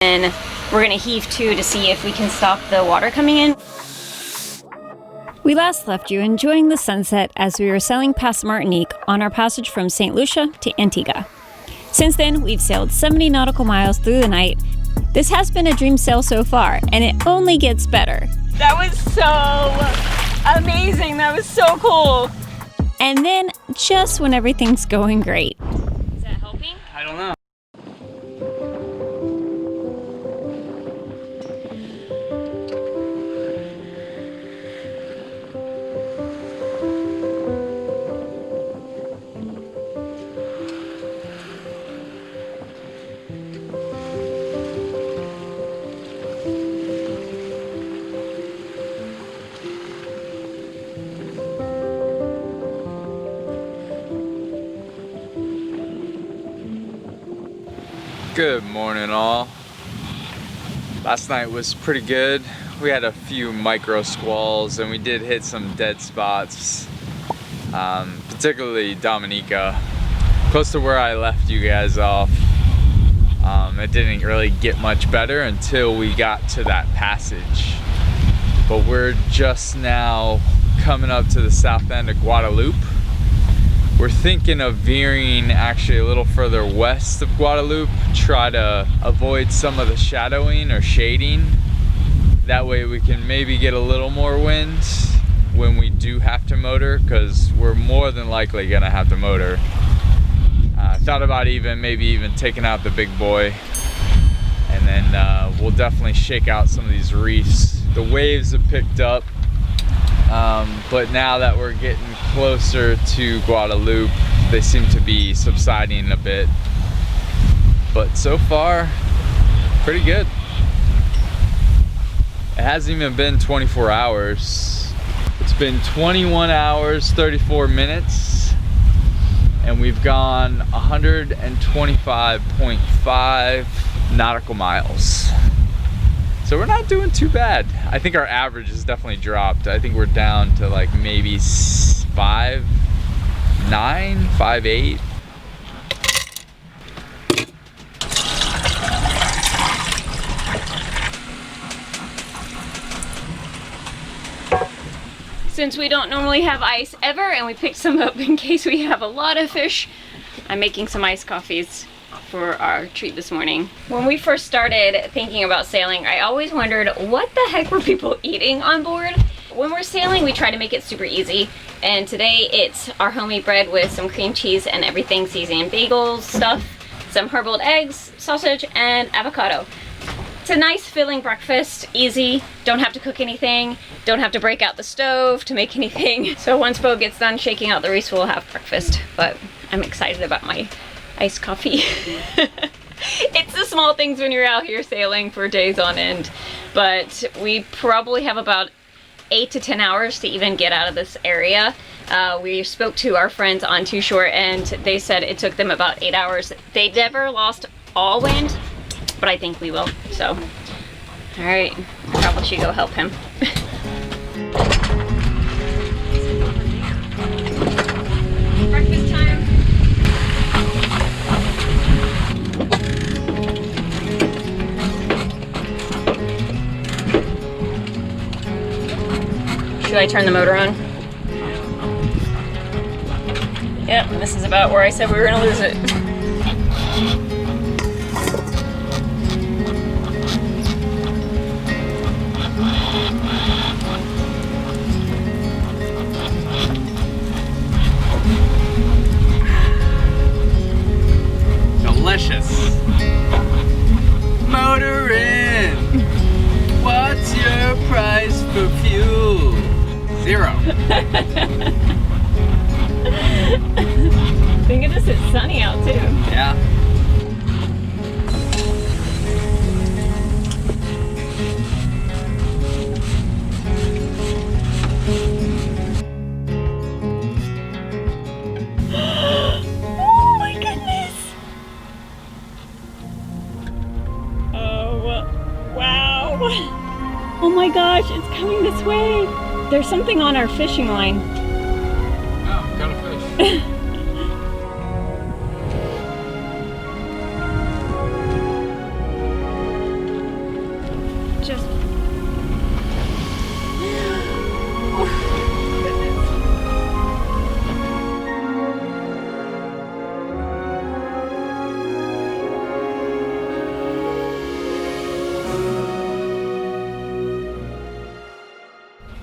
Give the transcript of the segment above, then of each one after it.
And we're gonna heave to see if we can stop the water coming in. We last left you enjoying the sunset as we were sailing past Martinique on our passage from St. Lucia to Antigua. Since then, we've sailed 70 nautical miles through the night. This has been a dream sail so far, and it only gets better. That was so amazing. That was so cool. And then, just when everything's going great. Is that helping? I don't know. Good morning all. Last night was pretty good. We had a few micro squalls and we did hit some dead spots, particularly Dominica, close to where I left you guys off. It didn't really get much better until we got to that passage. But we're just now coming up to the south end of Guadeloupe. We're thinking of veering actually a little further west of Guadeloupe, try to avoid some of the shadowing or shading. That way we can maybe get a little more wind when we do have to motor, because we're more than likely gonna have to motor. I thought about maybe even taking out the big boy, and then we'll definitely shake out some of these reefs. The waves have picked up. But now that we're getting closer to Guadeloupe, they seem to be subsiding a bit. But so far, pretty good. It hasn't even been 24 hours. It's been 21 hours, 34 minutes, and we've gone 125.5 nautical miles. So we're not doing too bad. I think our average has definitely dropped. I think we're down to like maybe 5.9, 5.8. Since we don't normally have ice ever, and we picked some up in case we have a lot of fish, I'm making some iced coffees for our treat this morning. When we first started thinking about sailing, I always wondered what the heck were people eating on board? When we're sailing, we try to make it super easy, and today it's our homemade bread with some cream cheese and everything seasoned, bagels, stuff, some hard-boiled eggs, sausage, and avocado. It's a nice filling breakfast, easy, don't have to cook anything, don't have to break out the stove to make anything. So once Beau gets done shaking out the reefs, we'll have breakfast, but I'm excited about my iced coffee. It's the small things when you're out here sailing for days on end, but we probably have about 8 to 10 hours to even get out of this area. We spoke to our friends on Too Short and they said it took them about 8 hours. They never lost all wind, but I think we will. So, all right, probably should go help him. Breakfast time. Should I turn the motor on? Yep, this is about where I said we were gonna lose it. Delicious. Motor in. What's your price for fuel? 0. Thank goodness it's sunny out too. Yeah. Oh my goodness. Oh, wow. Oh my gosh, it's coming this way. There's something on our fishing line. Oh, got a fish.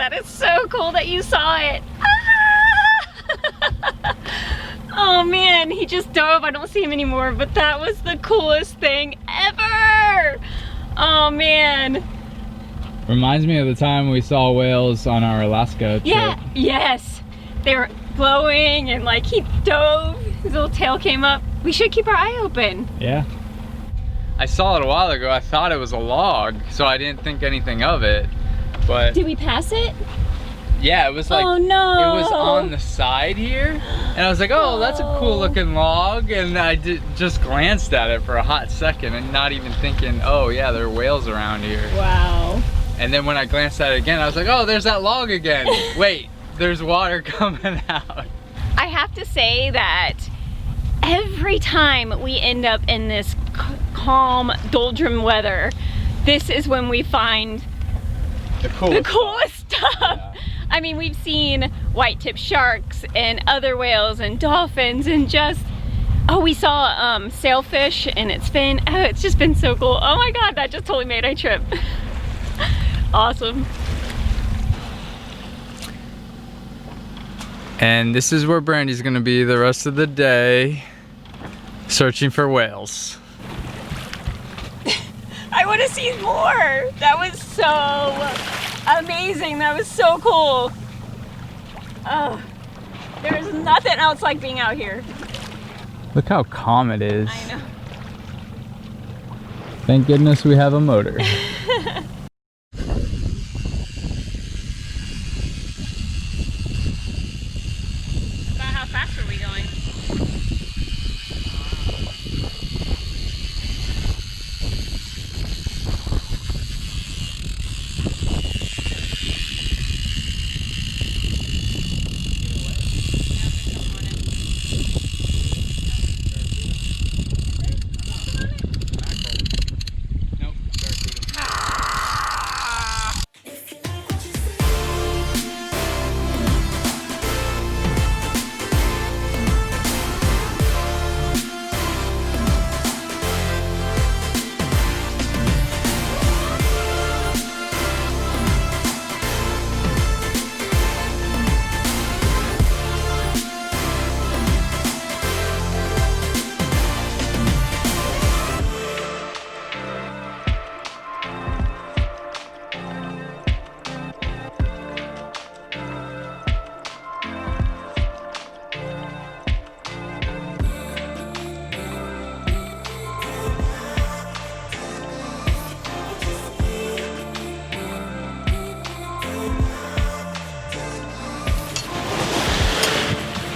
That is so cool that you saw it. Ah! Oh man, he just dove. I don't see him anymore, but that was the coolest thing ever. Oh man. Reminds me of the time we saw whales on our Alaska trip. Yeah, yes. They were blowing and like he dove, his little tail came up. We should keep our eye open. Yeah. I saw it a while ago. I thought it was a log, so I didn't think anything of it. But did we pass it? yeah, it was like, oh no, it was on the side here. And I was like, oh, that's a cool looking log. And I just glanced at it for a hot second and not even thinking, oh yeah, there are whales around here. Wow. And then when I glanced at it again, I was like, oh, there's that log again. Wait, there's water coming out. I have to say that every time we end up in this calm, doldrum weather, this is when we find the coolest stuff. Yeah. I mean, we've seen white-tip sharks and other whales and dolphins and just, oh, we saw sailfish and its fin. Oh, it's just been so cool. Oh my God, that just totally made our trip. Awesome. And this is where Brandy's gonna be the rest of the day, searching for whales. I want to see more. That was so amazing. That was so cool. Oh, there's nothing else like being out here. Look how calm it is. I know. Thank goodness we have a motor. About how fast were we going?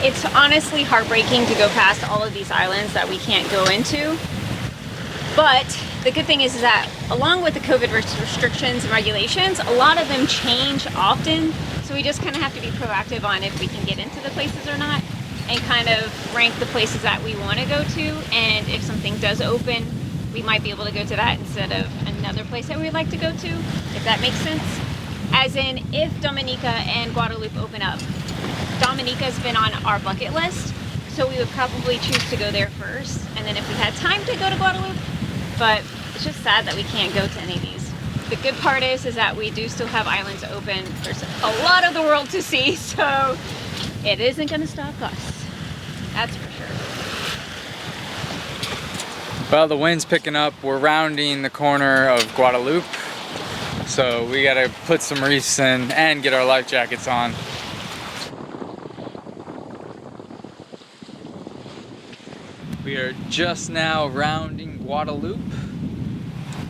It's honestly heartbreaking to go past all of these islands that we can't go into. But the good thing is that along with the COVID restrictions and regulations, a lot of them change often. So we just kind of have to be proactive on if we can get into the places or not, and kind of rank the places that we want to go to. And if something does open, we might be able to go to that instead of another place that we'd like to go to, if that makes sense. As in, if Dominica and Guadeloupe open up, Dominica's been on our bucket list, so we would probably choose to go there first, and then if we had time to go to Guadeloupe. But it's just sad that we can't go to any of these. The good part is that we do still have islands open. There's a lot of the world to see, so it isn't going to stop us. That's for sure. Well, the wind's picking up. We're rounding the corner of Guadeloupe, so we gotta put some reefs in and get our life jackets on. We are just now rounding Guadeloupe,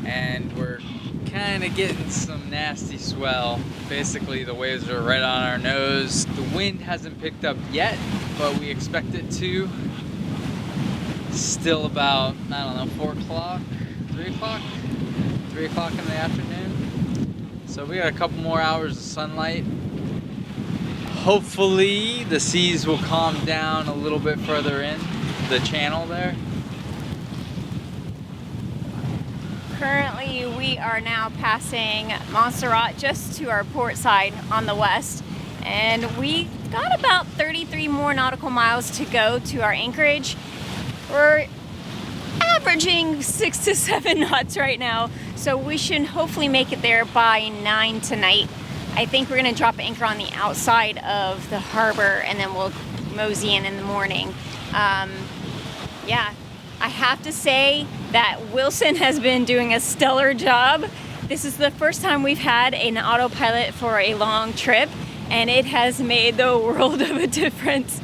and we're kind of getting some nasty swell. Basically, the waves are right on our nose. The wind hasn't picked up yet, but we expect it to. Still about, I don't know, 4 o'clock, 3 o'clock? 3 o'clock in the afternoon. So we got a couple more hours of sunlight. Hopefully the seas will calm down a little bit further in the channel there. Currently, we are now passing Montserrat just to our port side on the west, and we got about 33 more nautical miles to go to our anchorage. We're averaging 6 to 7 knots right now, so we should hopefully make it there by 9 tonight. I think we're gonna drop anchor on the outside of the harbor and then we'll mosey in the morning. Yeah, I have to say that Wilson has been doing a stellar job. This is the first time we've had an autopilot for a long trip, and it has made the world of a difference.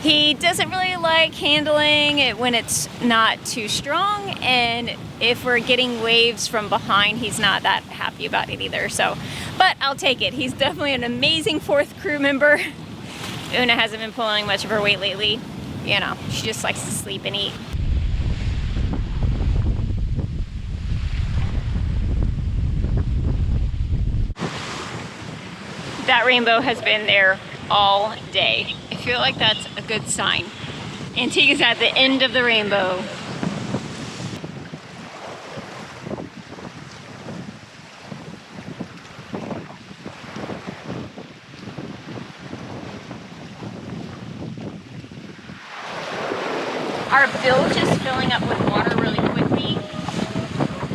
He doesn't really like handling it when it's not too strong, and if we're getting waves from behind, he's not that happy about it either. So, but I'll take it. He's definitely an amazing fourth crew member. Oona hasn't been pulling much of her weight lately. You know, she just likes to sleep and eat. That rainbow has been there all day. I feel like that's a good sign. Antigua's at the end of the rainbow. Our bilge is filling up with water really quickly.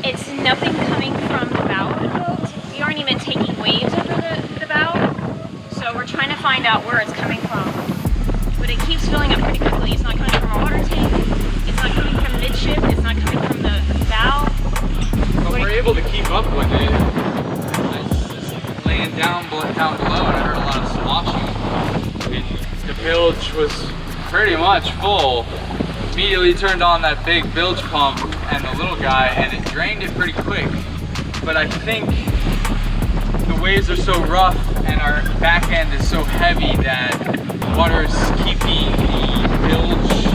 It's nothing coming from the bow of the boat. We aren't even taking waves over the bow. So we're trying to find out where it's coming from. But it keeps filling up pretty quickly. It's not coming from our water tank. It's not coming from midship. It's not coming from the bow. But we're able to keep up with it. I was just laying down below and I heard a lot of sloshing. And the bilge was pretty much full. Immediately turned on that big bilge pump and the little guy, and it drained it pretty quick. But I think the waves are so rough and our back end is so heavy that water is keeping the bilge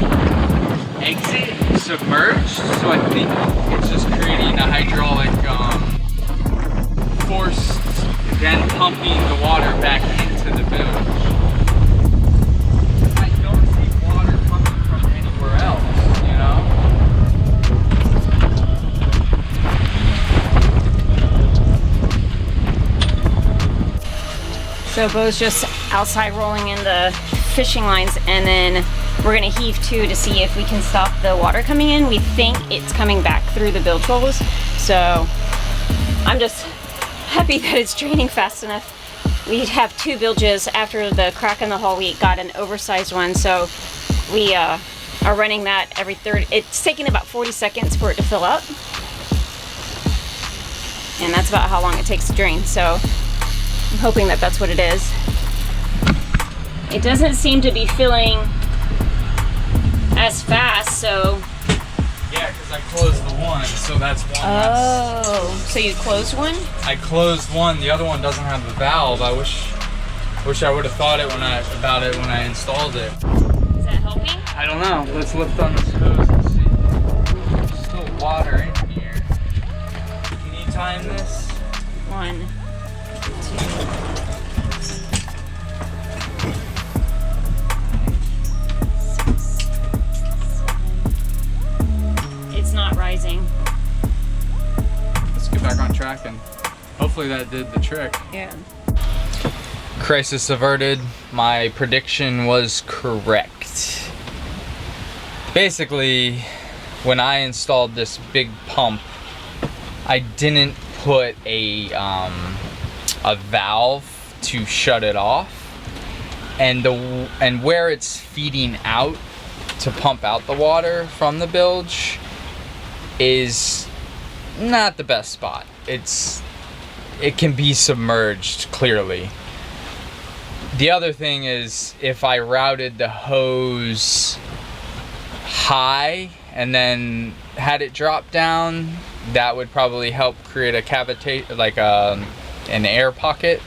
exit submerged. So I think it's just creating a hydraulic force, then pumping the water back into the bilge. So Beau's just outside rolling in the fishing lines, and then we're gonna heave to see if we can stop the water coming in. We think it's coming back through the bilge holes. So I'm just happy that it's draining fast enough. We have two bilges. After the crack in the hull, we got an oversized one. So we are running that every third. It's taking about 40 seconds for it to fill up. And that's about how long it takes to drain. So I'm hoping that that's what it is. It doesn't seem to be filling as fast, so... Yeah, because I closed the one, so that's one less. Oh, so you closed one? I closed one, the other one doesn't have the valve. I wish I would have thought about it when I installed it. Is that helping? I don't know. Let's lift on this hose and see. There's still water in here. Can you time this? 1, 2. It's not rising. Let's get back on track and hopefully that did the trick. Yeah. Crisis averted. My prediction was correct. Basically, when I installed this big pump, I didn't put a valve to shut it off, and where it's feeding out to pump out the water from the bilge is not the best spot. It can be submerged clearly. The other thing is, if I routed the hose high and then had it drop down, that would probably help create a cavity, like an air pocket.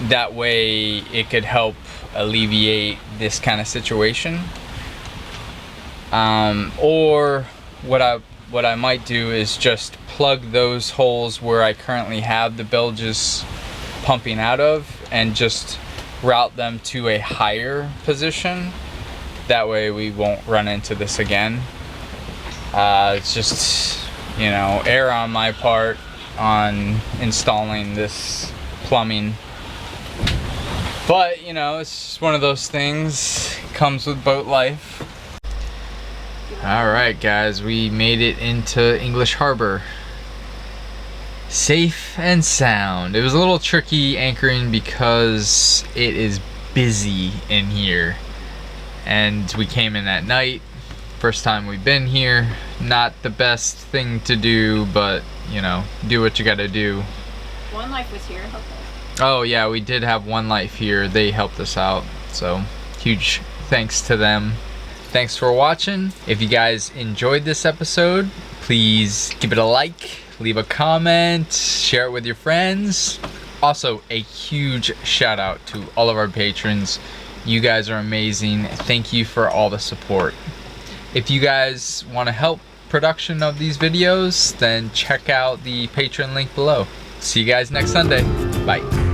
That way it could help alleviate this kind of situation. Or what I might do is just plug those holes where I currently have the bilges pumping out of and just route them to a higher position. That way we won't run into this again. It's just, you know, error on my part on installing this plumbing. But, you know, it's just one of those things. Comes with boat life. Alright guys, we made it into English Harbor. safe and sound. It was a little tricky anchoring because it is busy in here, and we came in at night. First time we've been here. Not the best thing to do, but you know, do what you gotta do. One Life was here. Oh yeah, we did have One Life here. They helped us out, so huge thanks to them. Thanks for watching. If you guys enjoyed this episode, please give it a like, leave a comment, share it with your friends. Also, a huge shout out to all of our patrons. You guys are amazing. Thank you for all the support. If you guys want to help production of these videos, then check out the Patreon link below. See you guys next Sunday. Bye.